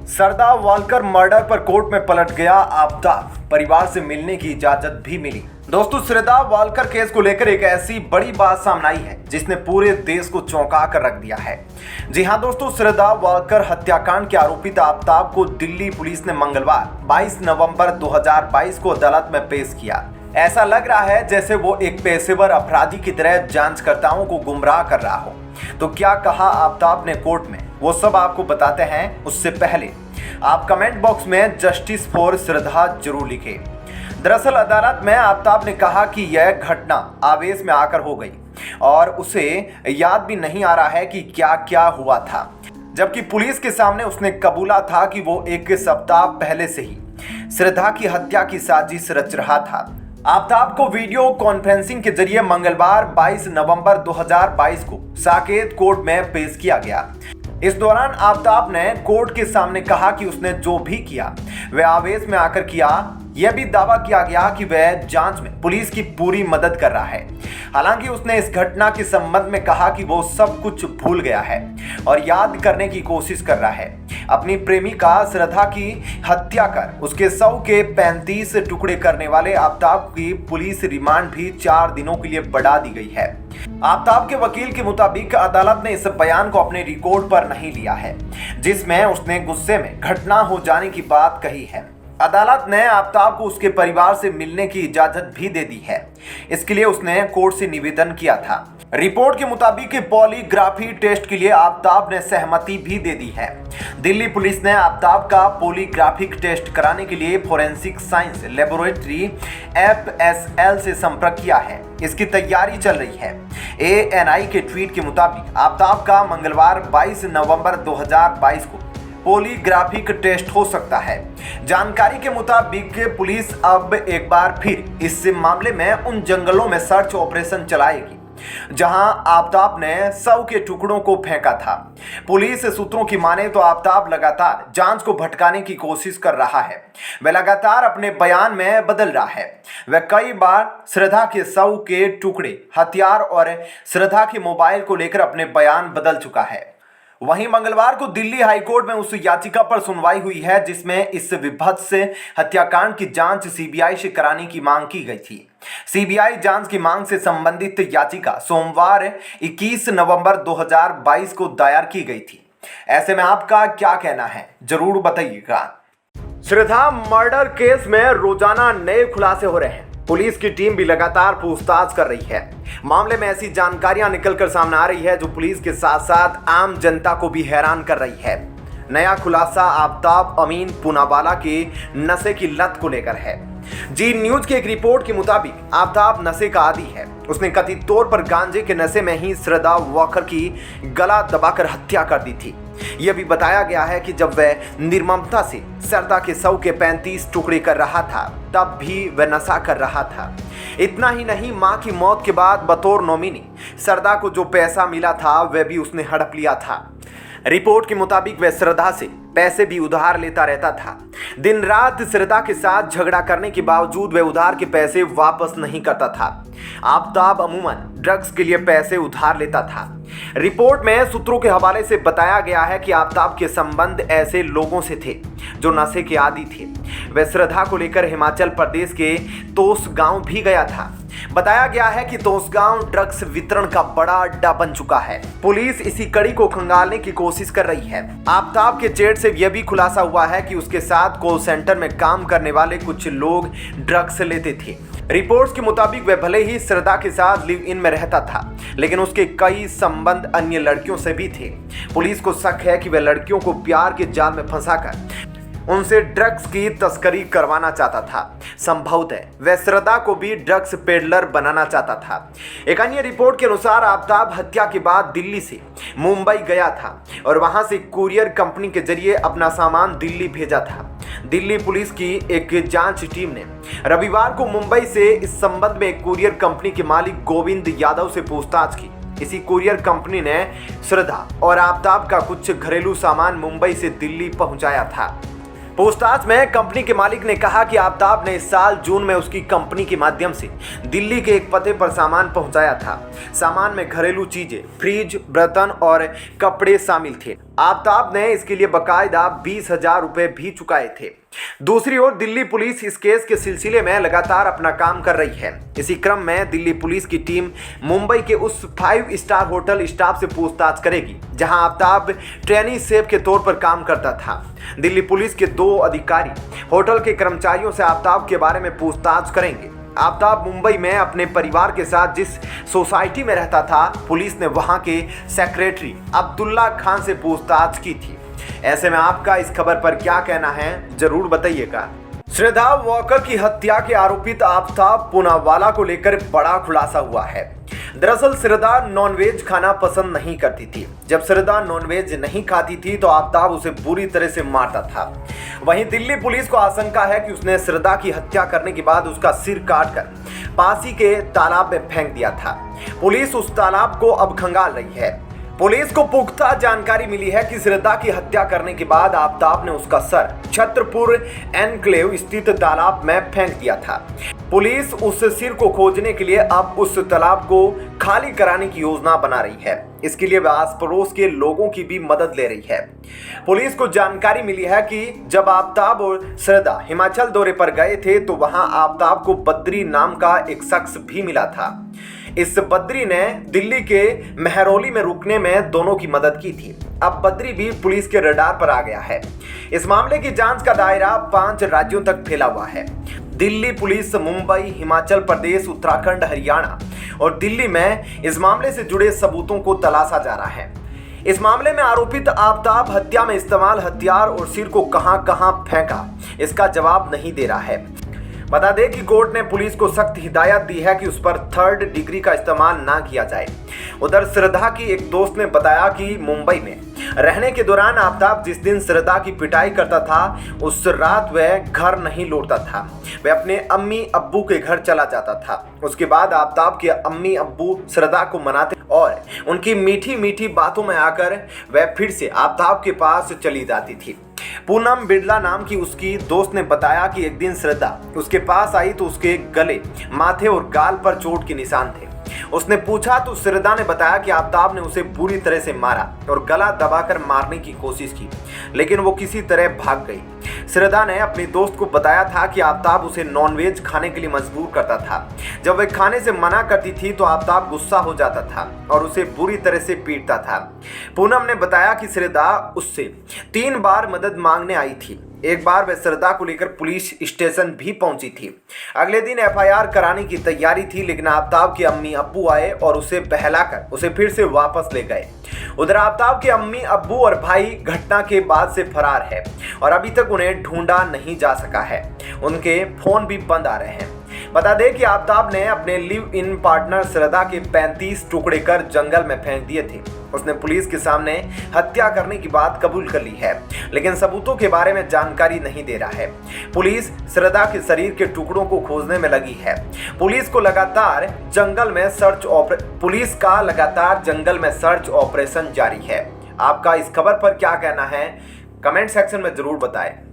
सरदा Walker murder पर court में पलट गया आफताब, परिवार से मिलने की इजाजत भी मिली। दोस्तों, सरदा वालकर केस को लेकर एक ऐसी बड़ी बात सामने आई है जिसने पूरे देश को चौंका कर रख दिया है। जी हां दोस्तों, सरदा वालकर हत्याकांड के आरोपित आफताब को दिल्ली पुलिस ने मंगलवार 22 नवंबर 2022 को अदालत में पेश किया। ऐसा लग रहा है जैसे वो एक पेशेवर अपराधी की तरह जांचकर्ताओं को गुमराह कर रहा हो। तो क्या कहा आफताब ने कोर्ट में, वो सब आपको बताते हैं। उससे पहले आप कमेंट बॉक्स में जस्टिस फॉर सरदा जरूर लिखें। दरअसल अदालत में आफताब ने कहा कि यह घटना आवेश में आकर हो गई और उसे याद भी नहीं आ रहा है कि क्या क्या हुआ था, जबकि पुलिस के सामने उसने कबूला था कि वो एक सप्ताह पहले से ही सरदा की हत्या की साजिश रच रहा था। आफताब को वीडियो कॉन्फ्रेंसिंग के जरिए मंगलवार 22 नवंबर 2022 को साकेत कोर्ट में पेश किया गया। इस दौरान आफताब ने कोर्ट के सामने कहा कि उसने जो भी किया वह आवेश में आकर किया। यह भी दावा किया गया कि वह जांच में पुलिस की पूरी मदद कर रहा है। हालांकि उसने इस घटना के संबंध में कहा कि वो सब कुछ भूल गया है और याद करने की कोशिश कर रहा है। अपनी प्रेमिका सरदा की हत्या कर उसके शव के 35 टुकड़े करने वाले आफताब की पुलिस रिमांड भी 4 दिनों के लिए बढ़ा दी गई है। आफताब के वकील के मुताबिक अदालत ने इस बयान को अपने रिकॉर्ड पर नहीं लिया है, जिसमें उसने गुस्से में घटना हो जाने की बात कही है। अदालत ने आफताब को उसके परिवार से मिलने की इजाजत भी दे दी है। इसके लिए उसने कोर्ट से निवेदन किया था। रिपोर्ट के मुताबिक पॉलीग्राफी टेस्ट के लिए आफताब ने सहमति भी दे दी है। दिल्ली पुलिस ने आफताब का पॉलीग्राफिक टेस्ट कराने के लिए फोरेंसिक साइंस लेबोरेटरी FSL से संपर्क किया है। इसकी तैयारी चल रही है। ANI के ट्वीट के मुताबिक आफताब का मंगलवार 22 नवंबर 2022 को पॉलीग्राफिक टेस्ट हो सकता है। जानकारी के मुताबिक पुलिस अब एक बार फिर इस मामले में उन जंगलों में सर्च ऑपरेशन चलाएगी जहां आफताब ने शव के टुकड़ों को फेंका था। पुलिस सूत्रों की माने तो आफताब लगातार जांच को भटकाने की कोशिश कर रहा है। वह लगातार अपने बयान में बदल रहा है। वह कई बार सरदा के शव के टुकड़े, हथियार और सरदा के मोबाइल को लेकर अपने बयान बदल चुका है। वहीं मंगलवार को दिल्ली हाईकोर्ट में उस याचिका पर सुनवाई हुई है जिसमें इस विभत्स हत्याकांड की जांच CBI से कराने की मांग की गई थी। CBI जांच की मांग से संबंधित याचिका सोमवार 21 नवंबर 2022 को दायर की गई थी। ऐसे में आपका क्या कहना है, जरूर बताइएगा। सरदा मर्डर केस में रोजाना नए खुलासे हो रहे हैं। पुलिस की टीम भी लगातार पूछताछ कर रही है। मामले में ऐसी जानकारियां निकलकर सामने आ रही है जो पुलिस के साथ साथ आम जनता को भी हैरान कर रही है। नया खुलासा आफताब अमीन पूनावाला के नशे की लत को लेकर है। जी न्यूज की एक रिपोर्ट के मुताबिक आफताब नशे का आदी है। उसने कथित तौर पर गांजे के नशे में ही सरदा वालकर की गला दबाकर हत्या कर दी थी। यह भी बताया गया है कि जब वह निर्ममता से सरदा के शव के 35 टुकड़े कर रहा था तब भी वह नशा कर रहा था। इतना ही नहीं, मां की मौत के बाद बतौर नॉमिनी सरदा को जो पैसा मिला था वह भी उसने हड़प लिया था। रिपोर्ट के मुताबिक वह सरदा से पैसे भी उधार लेता रहता था। दिन रात सरदा के साथ झगड़ा करने के बावजूद वह उधार के पैसे वापस नहीं करता था। आफताब अमूमन ड्रग्स के लिए पैसे उधार लेता था। रिपोर्ट में सूत्रों के हवाले से बताया गया है कि आफताब के संबंध ऐसे लोगों से थे जो नशे के आदी थे। वह सरदा को लेकर हिमाचल प्रदेश के तोस गांव भी गया था। बताया गया है कि तोसगांव ड्रग्स वितरण का बड़ा अड्डा बन चुका है। पुलिस इसी कड़ी को खंगालने की कोशिश कर रही है। आफताब के चैट से यह भी खुलासा हुआ है कि उसके साथ कॉल सेंटर में काम करने वाले कुछ लोग ड्रग्स लेते थे। रिपोर्ट्स के मुताबिक वह भले ही सरदा के साथ लिव इन में रहता था, लेकिन उसके कई संबंध अन्य लड़कियों से भी थे। पुलिस को शक है कि वह लड़कियों को प्यार के जाल में फंसाकर उनसे ड्रग्स की तस्करी करवाना चाहता था। संभवतः वह सरदा को भी ड्रग्स पेडलर बनाना चाहता था। एक अन्य रिपोर्ट के अनुसार आफताब हत्या के बाद दिल्ली से मुंबई गया था और वहां से कुरियर कंपनी के जरिए अपना सामान दिल्ली भेजा था। दिल्ली पुलिस की एक जांच टीम ने रविवार को मुंबई से इस संबंध में एक कुरियर कंपनी के मालिक गोविंद यादव से पूछताछ की। इसी कुरियर कंपनी ने सरदा और आफताब का कुछ घरेलू सामान मुंबई से दिल्ली पहुंचाया था। पूछताछ में कंपनी के मालिक ने कहा कि आफताब ने इस साल जून में उसकी कंपनी के माध्यम से दिल्ली के एक पते पर सामान पहुंचाया था। सामान में घरेलू चीजें, फ्रिज, बर्तन और कपड़े शामिल थे। आफताब ने इसके लिए बकायदा 20,000 रुपए भी चुकाए थे। दूसरी ओर दिल्ली पुलिस इस केस के सिलसिले में लगातार अपना काम कर रही है। इसी क्रम में दिल्ली पुलिस की टीम मुंबई के उस 5 स्टार होटल स्टाफ से पूछताछ करेगी जहां आफताब ट्रेनी सेफ के तौर पर काम करता था। दिल्ली पुलिस के 2 अधिकारी होटल के कर्मचारियों से आफताब के बारे में पूछताछ करेंगे। आफताब मुंबई में अपने परिवार के साथ जिस सोसाइटी में रहता था, पुलिस ने वहां के सेक्रेटरी अब्दुल्ला खान से पूछताछ की थी। ऐसे में आपका इस खबर पर क्या कहना है, जरूर बताइएगा। श्रद्धा वॉकर की हत्या के आरोपित आफताब पूनावाला को लेकर बड़ा खुलासा हुआ है। दरअसल श्रद्धा नॉनवेज खाना पसंद नहीं करती थी। जब श्रद्धा नॉनवेज नहीं खाती थी तो आफताब उसे बुरी तरह से मारता था। वहीं दिल्ली पुलिस को आशंका है कि उसने श्रद्धा की हत्या करने के बाद उसका सिर काटकर पासी के तालाब में फेंक दिया था। पुलिस उस तालाब को अब खंगाल रही है। पुलिस को पुख्ता जानकारी मिली है कि श्रद्धा की हत्या करने के बाद आफताब ने उसका सर छत्रपुर एनक्लेव स्थित तालाब में फेंक दिया था। पुलिस उस सिर को खोजने के लिए अब उस तालाब को खाली कराने की योजना बना रही है। इसके लिए आस पड़ोस के लोगों की भी मदद ले रही है। पुलिस को जानकारी मिली है कि जब आफताब और श्रद्धा हिमाचल दौरे पर गए थे तो वहां आफताब को बद्री नाम का एक शख्स भी मिला था। इस बद्री ने दिल्ली के मेहरौली में रुकने में दोनों की मदद की थी। अब बद्री भी पुलिस के रडार पर आ गया है। इस मामले की जांच का दायरा 5 राज्यों तक फैला हुआ है। दिल्ली पुलिस मुंबई, हिमाचल प्रदेश, उत्तराखंड, हरियाणा और दिल्ली में इस मामले से जुड़े सबूतों को तलाशा जा रहा है। इस मामले में आरोपित आफताब हत्या में इस्तेमाल हथियार और सिर को कहां फेंका, इसका जवाब नहीं दे रहा है। बता दें कि कोर्ट ने पुलिस को सख्त हिदायत दी है कि उस पर 3rd डिग्री का इस्तेमाल ना किया जाए। उधर श्रद्धा की एक दोस्त ने बताया कि मुंबई में रहने के दौरान आफताब जिस दिन श्रद्धा की पिटाई करता था उस रात वह घर नहीं लौटता था। वह अपने अम्मी अब्बू के घर चला जाता था। उसके बाद आफताब के अम्मी अब्बू श्रद्धा को मनाते और उनकी मीठी मीठी बातों में आकर वह फिर से आफताब के पास चली जाती थी। पूनम बिरला नाम की उसकी दोस्त ने बताया कि एक दिन श्रद्धा उसके पास आई तो उसके गले, माथे और गाल पर चोट के निशान थे। उसने पूछा तो श्रद्धा ने बताया कि आफताब ने उसे बुरी तरह से मारा और गला दबाकर मारने की कोशिश की, लेकिन वो किसी तरह भाग गई। श्रद्धा ने अपनी दोस्त को बताया था कि आफताब उसे नॉनवेज खाने के लिए मजबूर करता था। जब वह खाने से मना करती थी तो आफताब गुस्सा हो जाता था और उसे बुरी तरह से पीटता था। पूनम ने बताया कि श्रद्धा उससे 3 बार मदद मांगने आई थी। एक बार वह श्रद्धा को लेकर पुलिस स्टेशन भी पहुंची थी। अगले दिन एफआईआर कराने की तैयारी थी, लेकिन आफताब के अम्मी अब्बू आए और उसे बहलाकर उसे फिर से वापस ले गए। उधर आफताब के अम्मी अब्बू और भाई घटना के बाद से फरार है और अभी तक उन्हें ढूंढा नहीं जा सका है। उनके फोन भी बंद आ रहे हैं। बता दें कि आफताब ने अपने लिव इन पार्टनर श्रद्धा के 35 टुकड़े कर जंगल में फेंक दिए थे। उसने पुलिस के सामने हत्या करने की बात कबूल कर ली है, लेकिन सबूतों के बारे में जानकारी नहीं दे रहा है। पुलिस श्रद्धा के शरीर के टुकड़ों को खोजने में लगी है। पुलिस का लगातार जंगल में सर्च ऑपरेशन जारी है। आपका इस खबर पर क्या कहना है, कमेंट सेक्शन में जरूर बताएं।